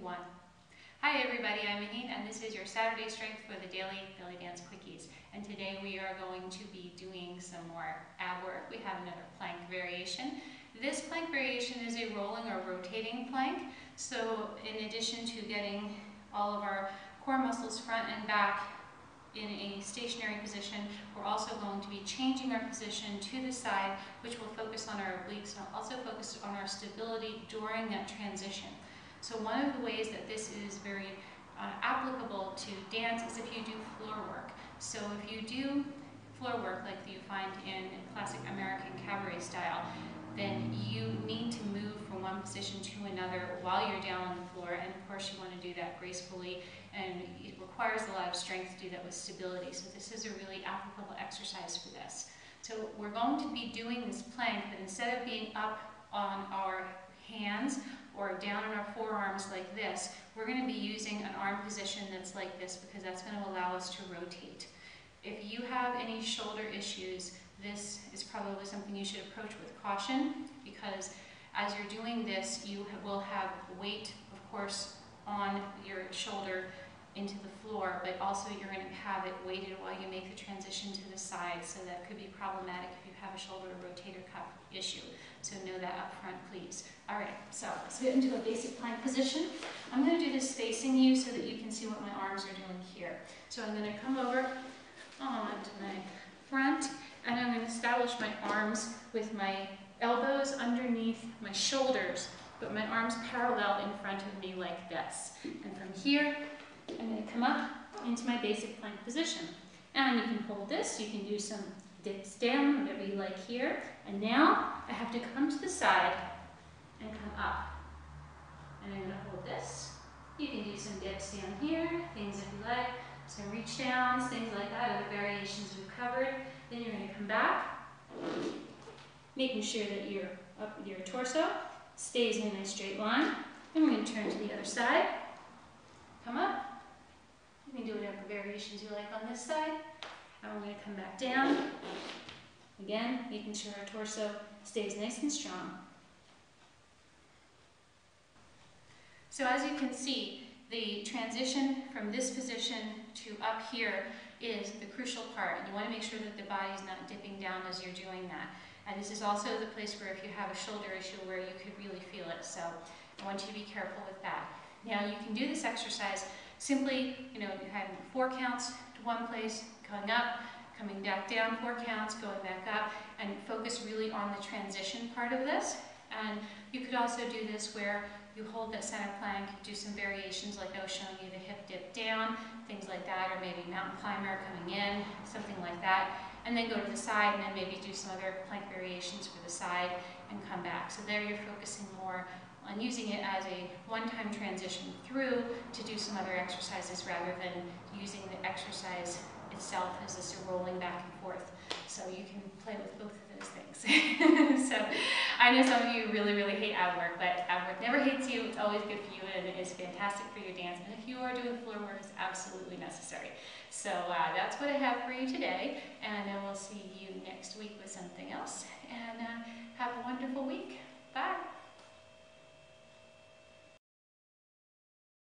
1. Hi everybody, I'm Mahin, and this is your Saturday strength for the daily Bellydance Quickies. And today we are going to be doing some more ab work. We have another plank variation. This plank variation is a rolling or rotating plank. So in addition to getting all of our core muscles front and back in a stationary position, we're also going to be changing our position to the side, which will focus on our obliques and also focus on our stability during that transition. So one of the ways that this is very applicable to dance is if you do floor work. So if you do floor work like you find in classic American cabaret style, then you need to move from one position to another while you're down on the floor, and of course you want to do that gracefully, and it requires a lot of strength to do that with stability. So this is a really applicable exercise for this. So we're going to be doing this plank, but instead of being up on our hands or down on our forearms like this, we're going to be using an arm position that's like this, because that's going to allow us to rotate. If you have any shoulder issues, this is probably something you should approach with caution, because as you're doing this, you will have weight, of course, on your shoulder into the floor, but also you're going to have it weighted while you make the transition to the side, so that could be problematic if you have a shoulder rotator cuff issue. So know that up front, please. All right, so let's get into a basic plank position. I'm going to do this facing you so that you can see what my arms are doing here. So I'm going to come over onto my front, and I'm going to establish my arms with my elbows underneath my shoulders, but my arms parallel in front of me like this. And from here, I'm going to come up into my basic plank position. And you can hold this, you can do some dips down, whatever you like here. And now I have to come to the side and come up. And I'm going to hold this. You can do some dips down here, things if you like, some reach downs, things like that, other variations we've covered. Then you're going to come back, making sure that your torso stays in a straight line. Then we're going to turn to the other side, come up. You can do whatever variations you like on this side. And we're going to come back down. Again, making sure our torso stays nice and strong. So as you can see, the transition from this position to up here is the crucial part. And you want to make sure that the body's not dipping down as you're doing that. And this is also the place where if you have a shoulder issue where you could really feel it. So I want you to be careful with that. Now you can do this exercise simply, having 4 counts to one place, going up, coming back down 4 counts, going back up, and focus really on the transition part of this. And you could also do this where you hold that center plank, do some variations like I was showing you, the hip dip down, things like that, or maybe mountain climber coming in, something like that, and then go to the side and then maybe do some other plank variations for the side and come back. So there you're focusing more on using it as a one-time transition through to do some other exercises rather than using the exercise itself as this rolling back and forth. So you can play with both of those things. So I know some of you really, really hate ab work, but ab work never hates you. It's always good for you, and it is fantastic for your dance. And if you are doing floor work, it's absolutely necessary. So that's what I have for you today, and then we'll see you next week with something else. And have a wonderful week. Bye.